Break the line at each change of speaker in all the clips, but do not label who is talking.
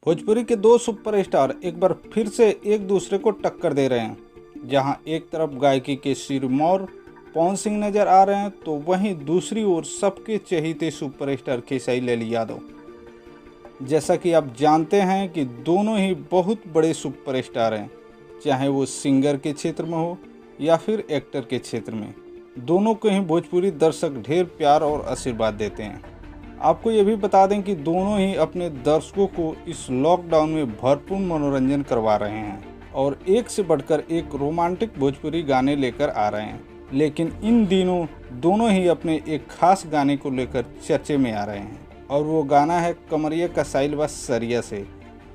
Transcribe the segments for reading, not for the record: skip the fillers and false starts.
भोजपुरी के दो सुपरस्टार एक बार फिर से एक दूसरे को टक्कर दे रहे हैं। जहां एक तरफ गायकी के सिरमौर पवन सिंह नजर आ रहे हैं, तो वहीं दूसरी ओर सबके चहेते सुपरस्टार खेसारी लाल यादव। जैसा कि आप जानते हैं कि दोनों ही बहुत बड़े सुपरस्टार हैं, चाहे वो सिंगर के क्षेत्र में हो या फिर एक्टर के क्षेत्र में। दोनों को ही भोजपुरी दर्शक ढेर प्यार और आशीर्वाद देते हैं। आपको ये भी बता दें कि दोनों ही अपने दर्शकों को इस लॉकडाउन में भरपूर मनोरंजन करवा रहे हैं और एक से बढ़कर एक रोमांटिक भोजपुरी गाने लेकर आ रहे हैं। लेकिन इन दिनों दोनों ही अपने एक खास गाने को लेकर चर्चे में आ रहे हैं और वो गाना है कमरिया कसाइल व सरिया से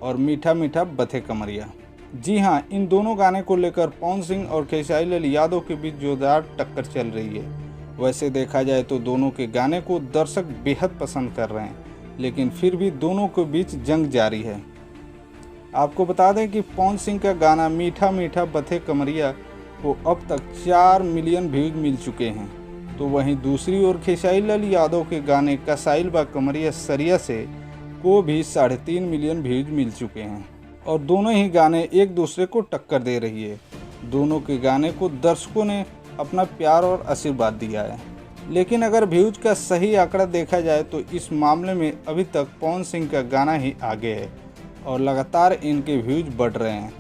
और मीठा मीठा बथे कमरिया। जी हाँ, इन दोनों गाने को लेकर पवन सिंह और खेसारी लाल यादव के बीच जोरदार टक्कर चल रही है। वैसे देखा जाए तो दोनों के गाने को दर्शक बेहद पसंद कर रहे हैं, लेकिन फिर भी दोनों के बीच जंग जारी है। आपको बता दें कि पवन सिंह का गाना मीठा मीठा बथे कमरिया को अब तक 4 मिलियन व्यूज मिल चुके हैं, तो वहीं दूसरी ओर खेसारी लाल यादव के गाने कसाइल व कमरिया सरिया से को भी 3.5 मिलियन व्यूज मिल चुके हैं और दोनों ही गाने एक दूसरे को टक्कर दे रही है। दोनों के गाने को दर्शकों ने अपना प्यार और आशीर्वाद दिया है, लेकिन अगर व्यूज का सही आंकड़ा देखा जाए तो इस मामले में अभी तक पवन सिंह का गाना ही आगे है और लगातार इनके व्यूज बढ़ रहे हैं,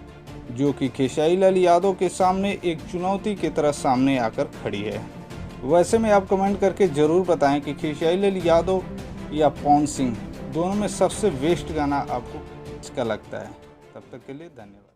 जो कि खेसारी लाल यादव के सामने एक चुनौती की तरह सामने आकर खड़ी है। वैसे में आप कमेंट करके ज़रूर बताएं कि खेसारी लाल यादव या पवन सिंह दोनों में सबसे बेस्ट गाना आपको किसका लगता है। तब तक के लिए धन्यवाद।